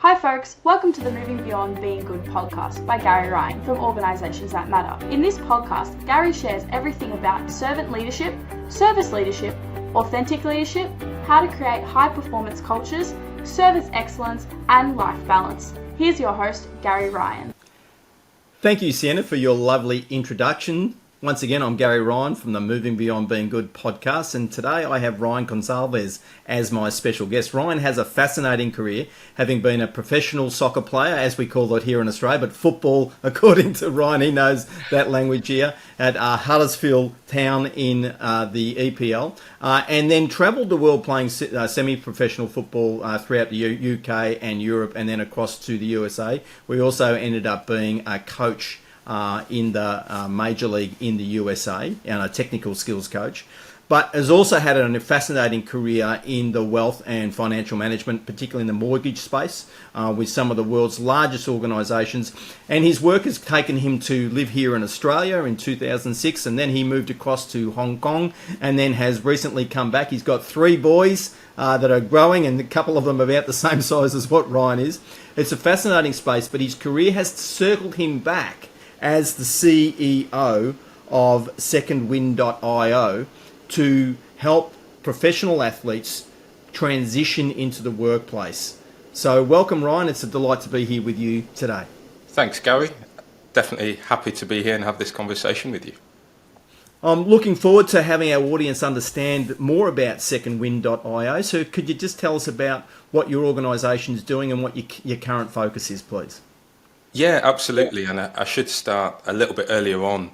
Hi folks, welcome to the Moving Beyond Being Good podcast by Gary Ryan from Organisations That Matter. In this podcast, Gary shares everything about servant leadership, service leadership, authentic leadership, how to create high performance cultures, service excellence and life balance. Here's your host, Gary Ryan. Thank you, Sienna, for your lovely introduction. Once again, I'm Gary Ryan from the Moving Beyond Being Good podcast, and today I have Ryan Gonsalves as my special guest. Ryan has a fascinating career, having been a professional soccer player, as we call it here in Australia, but football, according to Ryan, he knows that language here, at Huddersfield Town in the EPL, and then travelled the world playing semi-professional football throughout the UK and Europe, and then across to the USA. We also ended up being a coach in the Major League in the USA, and a technical skills coach, but has also had a fascinating career in the wealth and financial management, particularly in the mortgage space, with some of the world's largest organisations. And his work has taken him to live here in Australia in 2006, and then he moved across to Hong Kong, and then has recently come back. He's got 3 boys that are growing, and a couple of them are about the same size as what Ryan is. It's a fascinating space, but his career has circled him back as the CEO of secondwind.io to help professional athletes transition into the workplace. So welcome, Ryan. It's a delight to be here with you today. Thanks, Gary. Definitely happy to be here and have this conversation with you. I'm looking forward to having our audience understand more about secondwind.io. So could you just tell us about what your organisation is doing and what your current focus is, please? Yeah, absolutely. And I should start a little bit earlier on,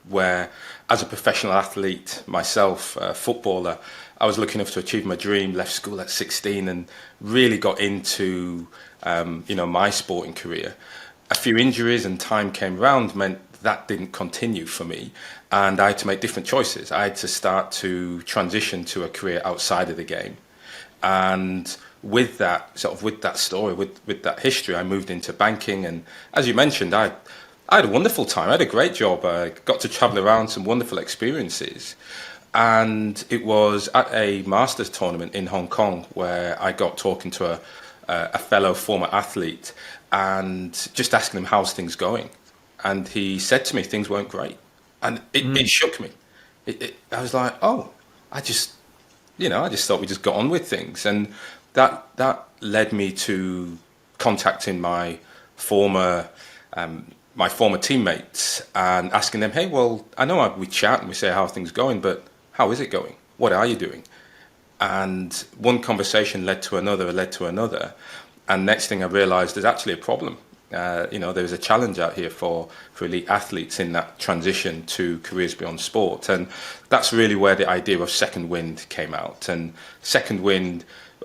where as a professional athlete myself, footballer, I was lucky enough to achieve my dream, left school at 16 and really got into, my sporting career. A few injuries and time came around meant that didn't continue for me. And I had to make different choices. I had to start to transition to a career outside of the game. And with that story, with that history, I moved into banking, and as you mentioned, I had a wonderful time. I had a great job. I got to travel around, some wonderful experiences, and it was at a Masters tournament in Hong Kong where I got talking to a fellow former athlete and just asking him how's things going, and he said to me things weren't great, and it shook me. I was like, I just thought we just got on with things, and that led me to contacting my former teammates and asking them, hey, well, I know we chat and we say how are things going, but how is it going? What are you doing? And one conversation led to another, and next thing I realized there's actually a problem. There's a challenge out here for elite athletes in that transition to careers beyond sport, and that's really where the idea of Second Wind came out. And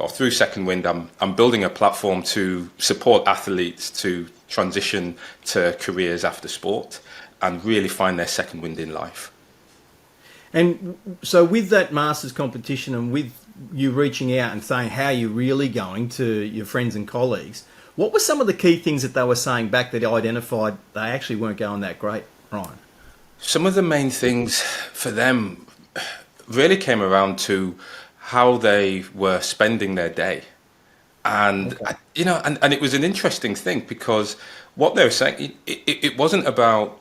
through Second Wind, I'm building a platform to support athletes to transition to careers after sport and really find their second wind in life. And so with that Masters competition and with you reaching out and saying how you're really going to your friends and colleagues, what were some of the key things that they were saying back that identified they actually weren't going that great, Ryan? Some of the main things for them really came around to how they were spending their day. And, and it was an interesting thing because what they were saying, it wasn't about,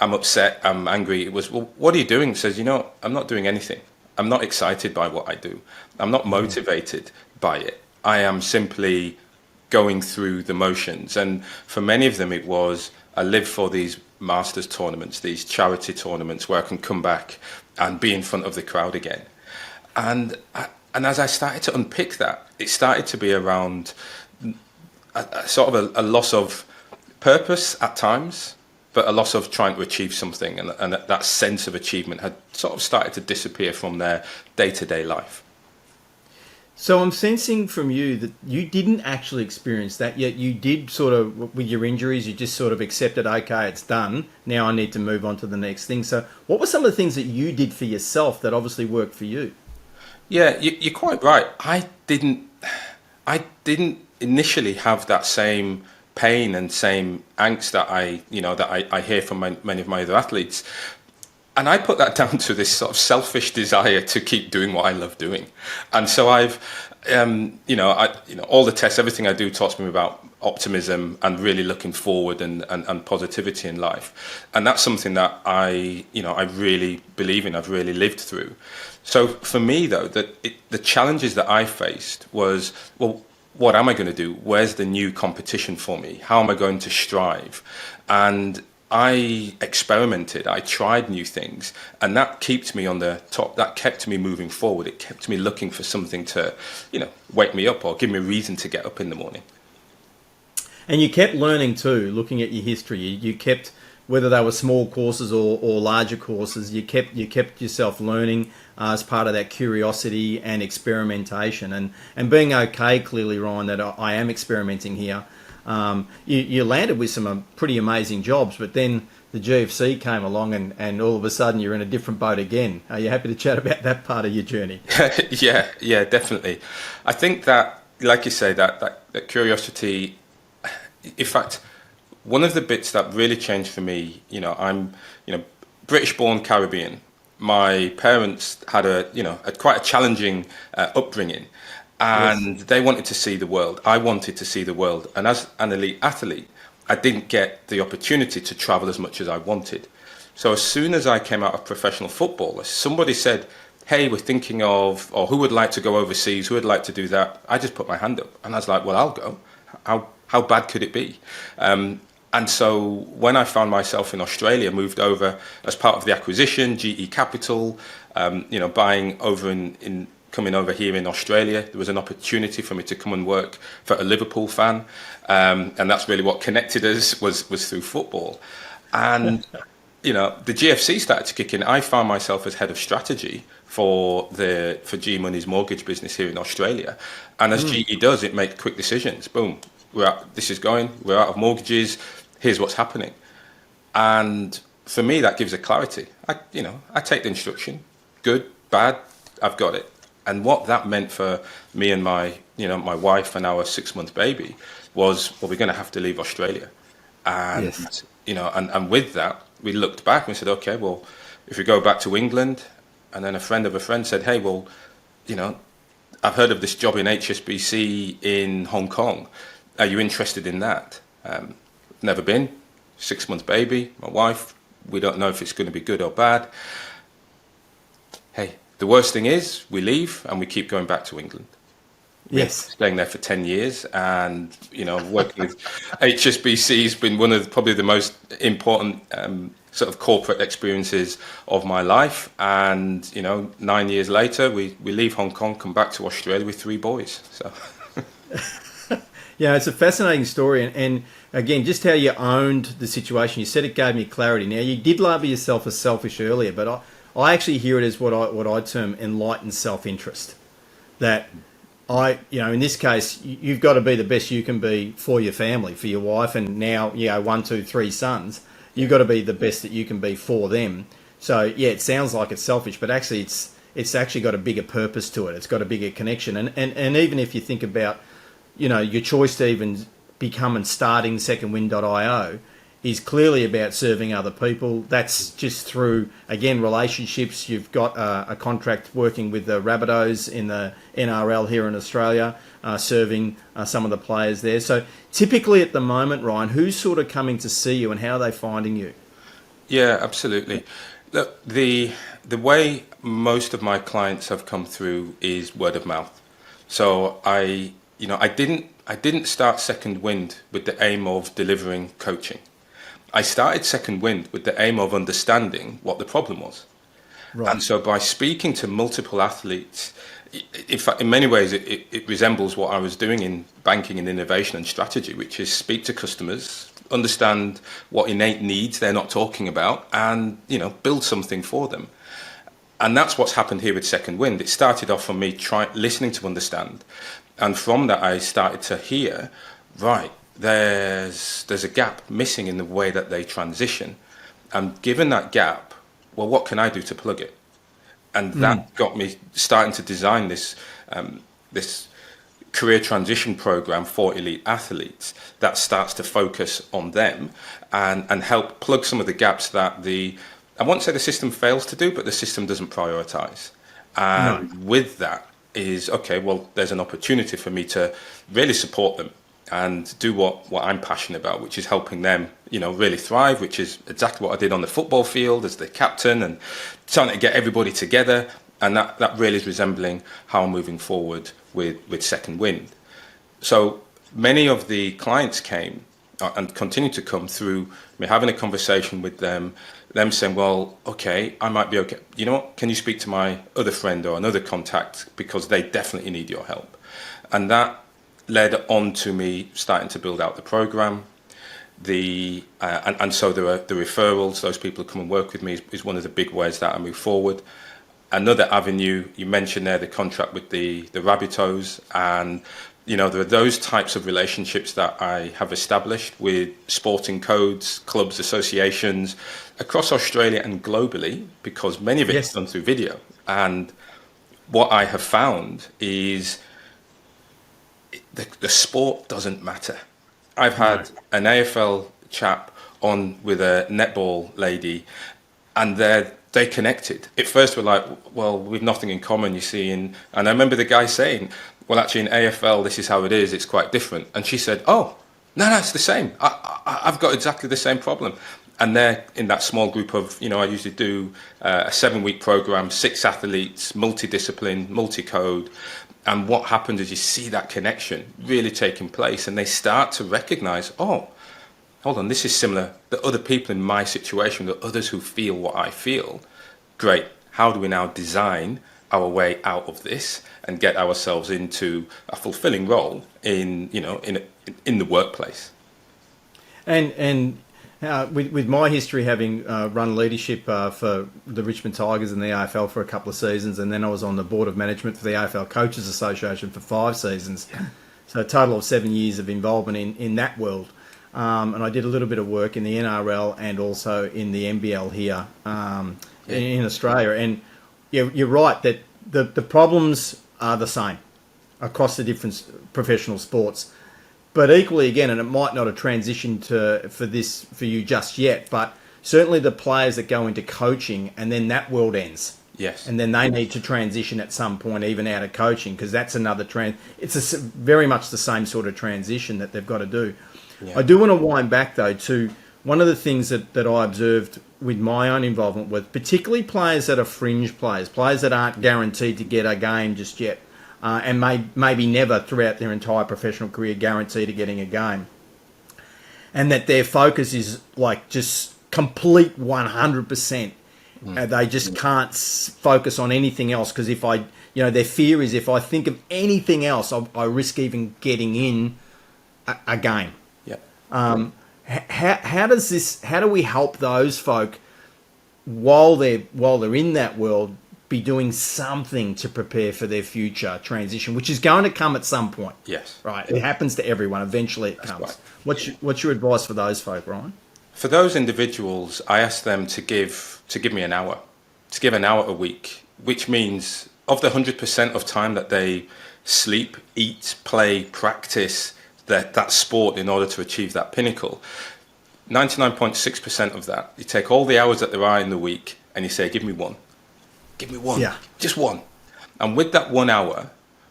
I'm upset, I'm angry. It was, well, what are you doing? He says, I'm not doing anything. I'm not excited by what I do. I'm not motivated by it. I am simply going through the motions. And for many of them, it was, I live for these Masters tournaments, these charity tournaments where I can come back and be in front of the crowd again. And as I started to unpick that, it started to be around a loss of purpose at times, but a loss of trying to achieve something. And that sense of achievement had sort of started to disappear from their day-to-day life. So I'm sensing from you that you didn't actually experience that, yet you did sort of, with your injuries, you just sort of accepted, okay, it's done. Now I need to move on to the next thing. So what were some of the things that you did for yourself that obviously worked for you? Yeah, you're quite right. I didn't initially have that same pain and same angst that I hear from many of my other athletes. And I put that down to this sort of selfish desire to keep doing what I love doing. And so I've All the tests, everything I do taught me about optimism and really looking forward and positivity in life. And that's something that I really believe in, I've really lived through. So for me, though, the challenges that I faced was, well, what am I going to do? Where's the new competition for me? How am I going to strive? And I experimented, I tried new things, and that kept me on the top. That kept me moving forward. It kept me looking for something to, wake me up or give me a reason to get up in the morning. And you kept learning too, looking at your history. You kept, whether they were small courses or larger courses, you kept yourself learning as part of that curiosity and experimentation, and being okay, clearly, Ryan, that I am experimenting here. You landed with some pretty amazing jobs, but then the GFC came along and all of a sudden you're in a different boat again. Are you happy to chat about that part of your journey? Yeah, definitely. I think that, like you say, that curiosity, in fact, one of the bits that really changed for me, I'm, British born Caribbean. My parents had a quite a challenging upbringing. And They wanted to see the world. I wanted to see the world. And as an elite athlete, I didn't get the opportunity to travel as much as I wanted. So as soon as I came out of professional football, somebody said, hey, we're thinking of, or who would like to go overseas? Who would like to do that? I just put my hand up. And I was like, well, I'll go. How bad could it be? And so when I found myself in Australia, moved over as part of the acquisition, GE Capital, buying over coming over here in Australia, there was an opportunity for me to come and work for a Liverpool fan. And that's really what connected us was through football. And, the GFC started to kick in. I found myself as head of strategy for GE Money's mortgage business here in Australia. And as GE does, it makes quick decisions. Boom, we're out of mortgages. Here's what's happening. And for me, that gives a clarity. I take the instruction, good, bad, I've got it. And what that meant for me and my wife and our 6-month baby was, well, we're going to have to leave Australia. And, yes. And with that, we looked back and said, okay, well, if we go back to England, and then a friend of a friend said, hey, well, I've heard of this job in HSBC in Hong Kong. Are you interested in that? Never been. 6-month baby, my wife, we don't know if it's going to be good or bad. Hey, the worst thing is we leave and we keep going back to England. Yes. Staying there for 10 years and, working with HSBC has been one of probably the most important sort of corporate experiences of my life. And, 9 years later, we leave Hong Kong, come back to Australia with 3 boys. So. Yeah, it's a fascinating story. And again, just how you owned the situation. You said it gave me clarity. Now, you did label yourself as selfish earlier, but I actually hear it as what I term enlightened self-interest. That in this case, you've got to be the best you can be for your family, for your wife, and now, 1, 2, 3 sons. You've got to be the best that you can be for them. So, yeah, it sounds like it's selfish, but actually it's actually got a bigger purpose to it. It's got a bigger connection. And even if you think about, your choice to even become and starting secondwind.io is clearly about serving other people. That's just through, again, relationships. You've got a contract working with the Rabbitohs in the NRL here in Australia, serving some of the players there. So typically at the moment, Ryan, who's sort of coming to see you and how are they finding you? Yeah, absolutely. Look, the way most of my clients have come through is word of mouth. So I didn't start Second Wind with the aim of delivering coaching. I started Second Wind with the aim of understanding what the problem was. Right. And so by speaking to multiple athletes, in fact, in many ways, it resembles what I was doing in banking and innovation and strategy, which is speak to customers, understand what innate needs they're not talking about, and, build something for them. And that's what's happened here with Second Wind. It started off from me listening to understand. And from that, I started to hear, right, there's a gap missing in the way that they transition. And given that gap, well, what can I do to plug it? And that got me starting to design this career transition program for elite athletes that starts to focus on them and help plug some of the gaps that I won't say the system fails to do, but the system doesn't prioritize. And with that, is, okay, well, there's an opportunity for me to really support them and do what I'm passionate about, which is helping them, really thrive, which is exactly what I did on the football field as the captain and trying to get everybody together. And that really is resembling how I'm moving forward with Second Wind. So many of the clients came and continue to come through me having a conversation with them saying, well, okay, I might be okay. You know what? Can you speak to my other friend or another contact, because they definitely need your help. And that led on to me starting to build out the program. And so there are the referrals. Those people who come and work with me is one of the big ways that I move forward. Another avenue, you mentioned there, the contract with the Rabbitohs, and there are those types of relationships that I have established with sporting codes, clubs, associations across Australia and globally, because many of it is done through video. And what I have found is the sport doesn't matter. I've had an AFL chap on with a netball lady, and they connected. At first we're like, well, we've nothing in common, you see. And I remember the guy saying, well, actually in AFL, this is how it is. It's quite different. And she said, oh, no, it's the same. I've got exactly the same problem. And they're in that small group of, I usually do a 7-week program, 6 athletes, multidiscipline, multi-code. And what happens is you see that connection really taking place, and they start to recognize, oh, hold on, this is similar. The other people in my situation, the others who feel what I feel, great. How do we now design our way out of this and get ourselves into a fulfilling role in the workplace? And with my history, having run leadership for the Richmond Tigers and the AFL for a couple of seasons, and then I was on the board of management for the AFL Coaches Association for 5 seasons, so a total of 7 years of involvement in that world. And I did a little bit of work in the NRL and also in the NBL here in Australia. And you're right that the problems are the same across the different professional sports. But equally, again, and it might not have transitioned for you just yet, but certainly the players that go into coaching and then that world ends. Yes. And then they need to transition at some point even out of coaching, because that's another it's very much the same sort of transition that they've got to do. Yeah. I do want to wind back, though, to one of the things that I observed with my own involvement with, particularly players that are fringe players that aren't guaranteed to get a game just yet, and maybe never throughout their entire professional career guaranteed to getting a game. And that their focus is like just complete 100%. They just can't focus on anything else, because their fear is if I think of anything else, I risk even getting in a game. How do we help those folk while they're in that world be doing something to prepare for their future transition, which is going to come at some point? Yes. Right. It happens to everyone. Eventually it comes. Right. What's your advice for those folk, Ryan? For those individuals, I ask them to give me an hour, to give an hour a week, which means of the 100% of time that they sleep, eat, play, practice that sport in order to achieve that pinnacle, 99.6% of that, you take all the hours that there are in the week and you say, give me one. Give me one. Yeah. Just one. And with that 1 hour,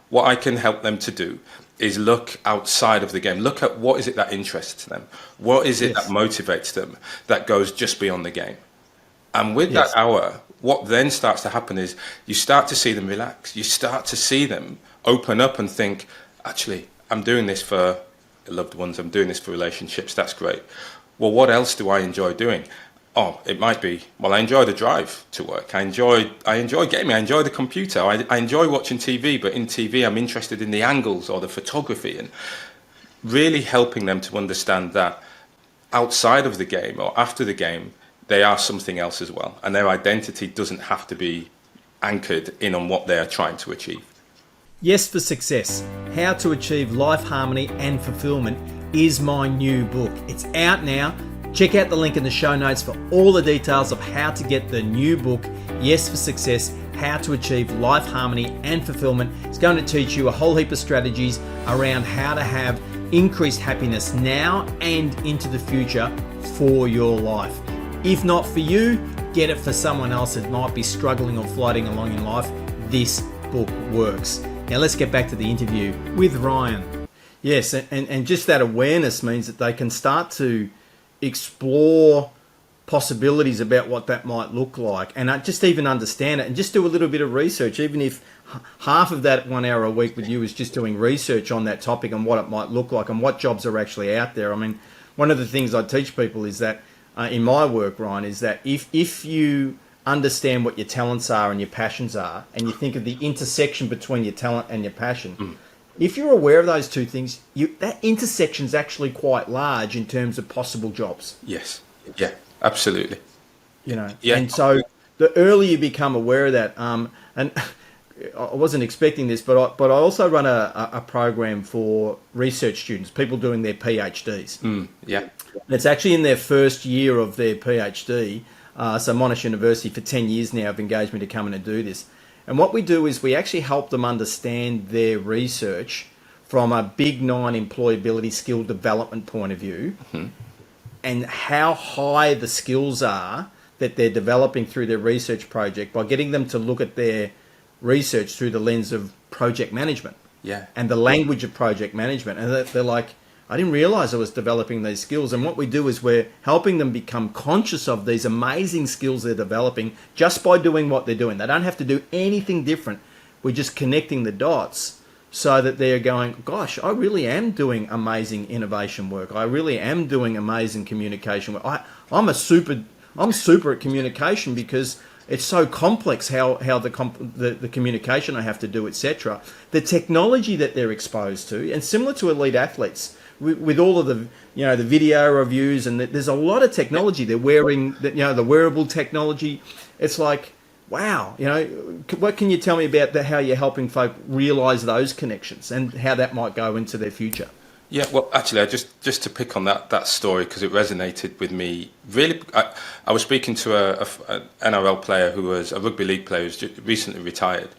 what I can help them to do is look outside of the game. Look at what is it that interests them. What is it that motivates them that goes just beyond the game. And with that hour, what then starts to happen is you start to see them relax. You start to see them open up and think, actually, I'm doing this for loved ones. I'm doing this for relationships. That's great. Well, what else do I enjoy doing? Oh, it might be, well, I enjoy the drive to work. I enjoy gaming. I enjoy the computer. I enjoy watching TV, but in TV, I'm interested in the angles or the photography, and really helping them to understand that outside of the game or after the game, they are something else as well. And their identity doesn't have to be anchored in on what they're trying to achieve. Yes for Success, How to Achieve Life Harmony and Fulfillment is my new book. It's out now. Check out the link in the show notes for all the details of how to get the new book, Yes for Success, How to Achieve Life Harmony and Fulfillment. It's going to teach you a whole heap of strategies around how to have increased happiness now and into the future for your life. If not for you, get it for someone else that might be struggling or floating along in life. This book works. Now let's get back to the interview with Ryan. Yes, and just that awareness means that they can start to explore possibilities about what that might look like, and just even understand it, and just do a little bit of research, even if half of that 1 hour a week with you is just doing research on that topic and what it might look like and what jobs are actually out there. I mean, one of the things I teach people is that in my work, Ryan, is that if you understand what your talents are and your passions are, and you think of the intersection between your talent and your passion, if you're aware of those two things, that intersection is actually quite large in terms of possible jobs. Yes. Yeah, absolutely. Yeah. And so the earlier you become aware of that, and I wasn't expecting this, but I also run a program for research students, people doing their PhDs. Yeah. And it's actually in their first year of their PhD. So Monash University for 10 years now have engaged me to come in and do this. And what we do is we actually help them understand their research from a big nine employability skill development point of view, and how high the skills are that they're developing through their research project by getting them to look at their research through the lens of project management and the language of project management. And they're like, I didn't realize I was developing these skills. And what we do is we're helping them become conscious of these amazing skills they're developing just by doing what they're doing. They don't have to do anything different. We're just connecting the dots so that they're going, gosh, I really am doing amazing innovation work. I really am doing amazing communication work. I'm super at communication because it's so complex how the communication I have to do, etc. The technology that they're exposed to, and similar to elite athletes, with all of the the video reviews, and there's a lot of technology they're wearing, the wearable technology. It's like, wow, what can you tell me about how you're helping folk realise those connections and how that might go into their future? Yeah, well, actually, just to pick on that story, because it resonated with me. Really, I was speaking to an NRL player who was a rugby league player who's just recently retired,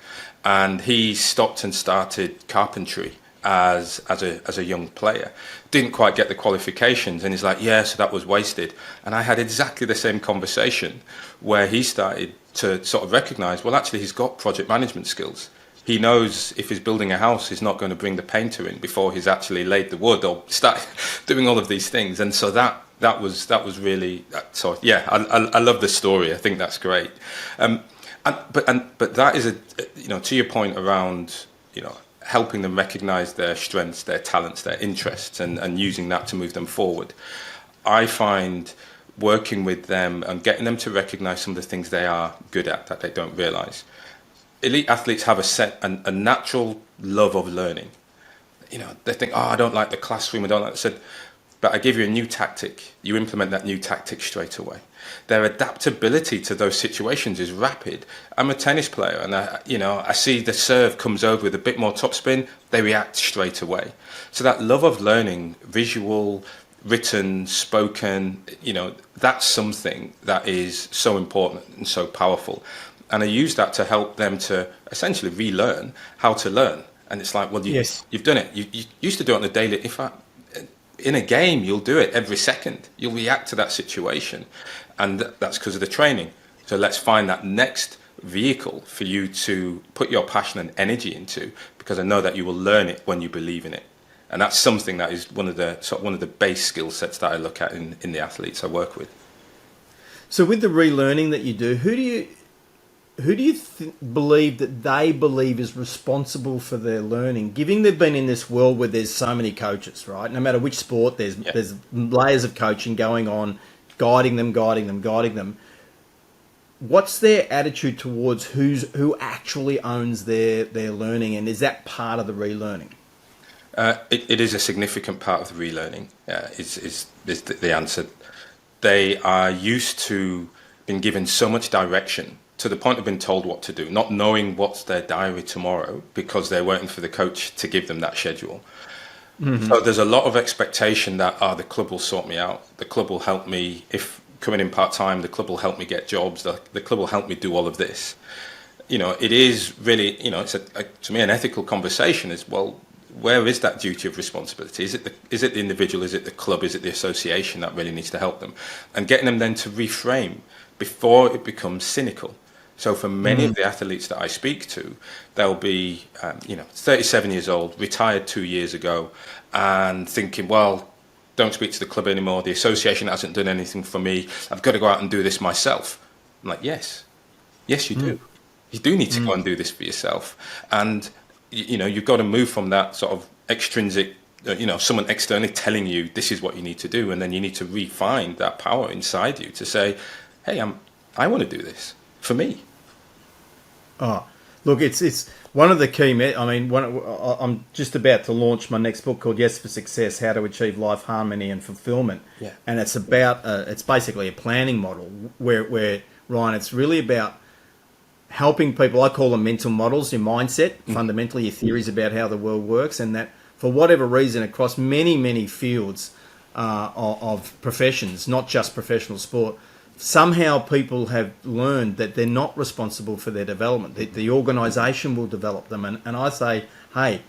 and he stopped and started carpentry as a young player. Didn't quite get the qualifications, and he's like, yeah, so that was wasted. And I had exactly the same conversation where he started to sort of recognise, well, actually, he's got project management skills. He knows if he's building a house, he's not going to bring the painter in before he's actually laid the wood or start doing all of these things. And so that was really, so yeah, I love the story. I think that's great. But that is to your point around, helping them recognise their strengths, their talents, their interests, and using that to move them forward. I find working with them and getting them to recognise some of the things they are good at that they don't realise. Elite athletes have a natural love of learning. They think, I don't like the classroom, I don't like it. But I give you a new tactic, you implement that new tactic straight away. Their adaptability to those situations is rapid. I'm a tennis player, and I see the serve comes over with a bit more topspin, they react straight away. So that love of learning, visual, written, spoken, that's something that is so important and so powerful. And I use that to help them to essentially relearn how to learn. And it's like, well, you've done it. You used to do it on a daily. In fact, in a game, you'll do it every second. You'll react to that situation. And that's because of the training. So let's find that next vehicle for you to put your passion and energy into, because I know that you will learn it when you believe in it. And that's something that is one of the base skill sets that I look at in the athletes I work with. So with the relearning that you do, who do you believe that they believe is responsible for their learning, given they've been in this world where there's so many coaches, right? No matter which sport, there's layers of coaching going on, guiding them. What's their attitude towards who actually owns their learning, and is that part of the relearning? It is a significant part of the relearning, is the answer. They are used to being given so much direction, to the point of being told what to do, not knowing what's their diary tomorrow because they're waiting for the coach to give them that schedule. Mm-hmm. So there's a lot of expectation that the club will sort me out. The club will help me if coming in part-time. The club will help me get jobs. The club will help me do all of this. It is really, it's to me an ethical conversation is, well, where is that duty of responsibility? Is it the individual? Is it the club? Is it the association that really needs to help them? And getting them then to reframe before it becomes cynical. So for many of the athletes that I speak to, they'll be, 37 years old, retired 2 years ago, and thinking, well, don't speak to the club anymore. The association hasn't done anything for me. I've got to go out and do this myself. I'm like, yes, you do. You do need to go and do this for yourself. And, you've got to move from that sort of extrinsic, someone externally telling you this is what you need to do. And then you need to refine that power inside you to say, hey, I want to do this for me. Oh, look, it's one of the key. I'm just about to launch my next book called Yes for Success: How to Achieve Life Harmony and Fulfillment. Yeah. And it's about it's basically a planning model where Ryan, it's really about helping people. I call them mental models, your mindset, fundamentally your theories about how the world works, and that for whatever reason across many fields of professions, not just professional sport. Somehow people have learned that they're not responsible for their development. The organisation will develop them. And I say, hey,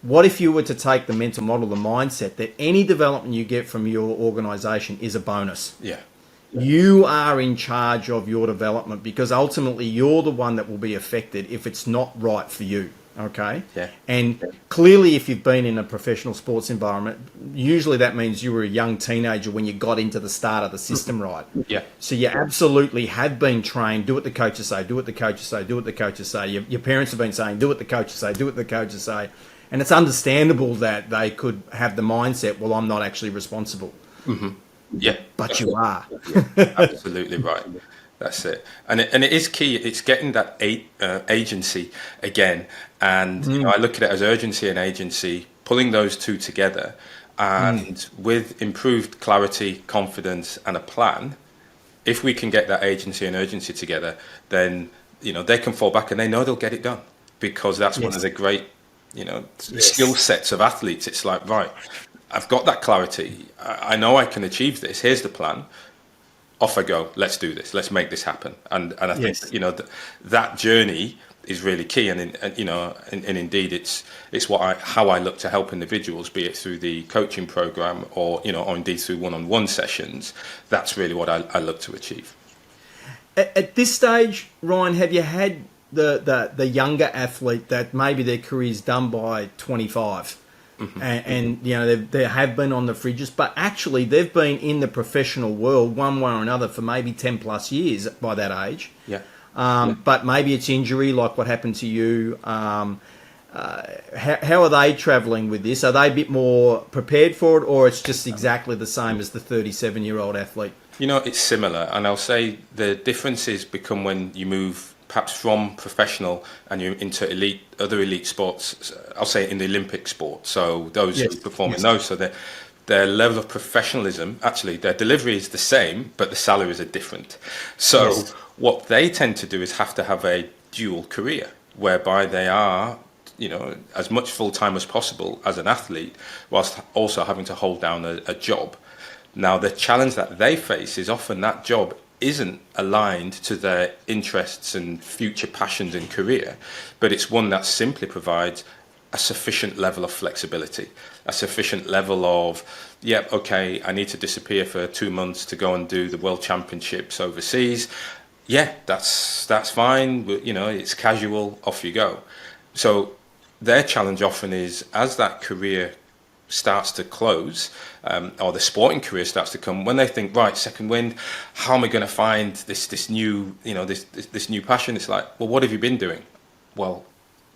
what if you were to take the mental model, the mindset, that any development you get from your organisation is a bonus? Yeah. You are in charge of your development because ultimately you're the one that will be affected if it's not right for you. Okay. Yeah. And clearly, if you've been in a professional sports environment, usually that means you were a young teenager when you got into the start of the system, right? Yeah. So you absolutely have been trained. Do what the coaches say. Do what the coaches say. Do what the coaches say. Your parents have been saying, do what the coaches say. Do what the coaches say. And it's understandable that they could have the mindset, well, I'm not actually responsible. Mm-hmm. Yeah. But you are. Yeah, absolutely right. That's it. And it is key. It's getting that agency again. And I look at it as urgency and agency, pulling those two together. And with improved clarity, confidence, and a plan, if we can get that agency and urgency together, then, they can fall back and they know they'll get it done. Because that's one of the great, skill sets of athletes. It's like, right, I've got that clarity. I know I can achieve this. Here's the plan. Off I go. Let's do this. Let's make this happen. And I think that journey is really key. And indeed, it's how I look to help individuals, be it through the coaching program or indeed through one-on-one sessions. That's really what I look to achieve. At this stage, Ryan, have you had the younger athlete that maybe their career's done by 25? Mm-hmm. And they have been on the fridges, but actually they've been in the professional world one way or another for maybe 10 plus years by that age. Yeah. But maybe it's injury like what happened to you. How are they travelling with this? Are they a bit more prepared for it, or it's just exactly the same as the 37-year-old athlete? It's similar, and I'll say the differences become when you move perhaps from professional and you're into other elite sports. I'll say in the Olympic sport. So those who perform in those, so their level of professionalism, actually their delivery is the same, but the salaries are different. So what they tend to do is have to have a dual career, whereby they are, as much full time as possible as an athlete, whilst also having to hold down a job. Now the challenge that they face is often that job isn't aligned to their interests and future passions in career, but it's one that simply provides a sufficient level of flexibility, a sufficient level of, I need to disappear for 2 months to go and do the World Championships overseas. Yeah, that's fine. It's casual, off you go. So their challenge often is, as that career starts to close, or the sporting career starts to come, when they think, right, second wind, how am I going to find this new this new passion? It's like, well, what have you been doing? Well,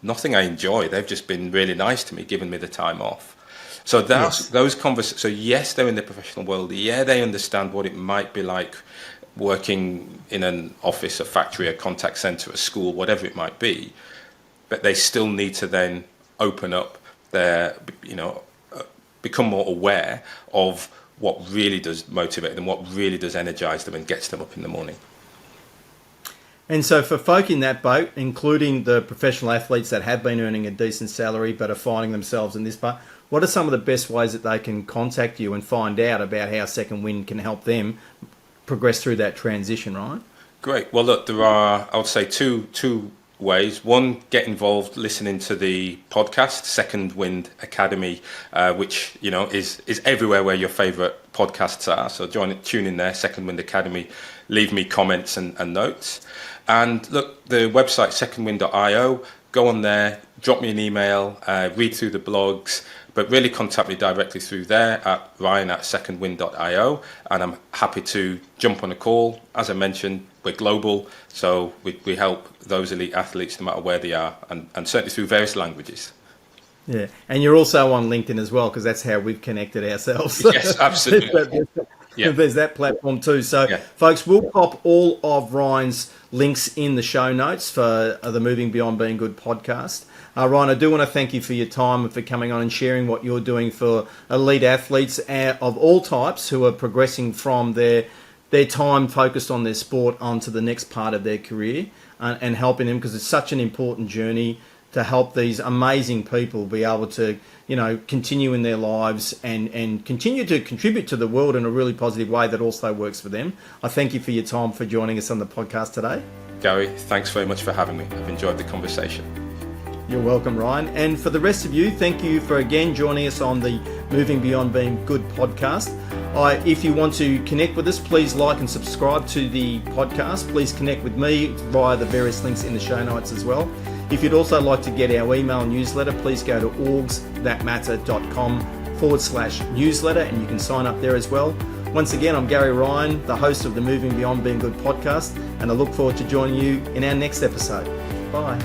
nothing I enjoy. They've just been really nice to me, giving me the time off. So those conversations. So yes, they're in the professional world. Yeah, they understand what it might be like working in an office, a factory, a contact center, a school, whatever it might be. But they still need to then open up their, become more aware of what really does motivate them, what really does energize them and gets them up in the morning. And so for folk in that boat, including the professional athletes that have been earning a decent salary but are finding themselves in this part, what are some of the best ways that they can contact you and find out about how Second Wind can help them progress through that transition, right? Great. Well, look, there are, I would say, two ways. One, get involved listening to the podcast, Second Wind Academy, which, you know, is everywhere where your favourite podcasts are. So tune in there, Second Wind Academy. Leave me comments and notes. And look, the website, secondwind.io, go on there, drop me an email, read through the blogs, but really contact me directly through there at ryan@secondwind.io, and I'm happy to jump on a call. As I mentioned, we're global, so we help those elite athletes no matter where they are, and certainly through various languages. Yeah, and you're also on LinkedIn as well, because that's how we've connected ourselves. Yes, absolutely. Yeah. There's that platform too. So, folks, we'll pop all of Ryan's links in the show notes for the Moving Beyond Being Good podcast. Ryan, I do want to thank you for your time and for coming on and sharing what you're doing for elite athletes of all types who are progressing from their time focused on their sport onto the next part of their career, and helping them, because it's such an important journey to help these amazing people be able to, you know, continue in their lives and continue to contribute to the world in a really positive way that also works for them. I thank you for your time, for joining us on the podcast today. Gary, thanks very much for having me. I've enjoyed the conversation. You're welcome, Ryan. And for the rest of you, thank you for again joining us on the Moving Beyond Being Good podcast. If you want to connect with us, please like and subscribe to the podcast. Please connect with me via the various links in the show notes as well. If you'd also like to get our email newsletter, please go to orgsthatmatter.com/newsletter, and you can sign up there as well. Once again, I'm Gary Ryan, the host of the Moving Beyond Being Good podcast, and I look forward to joining you in our next episode. Bye.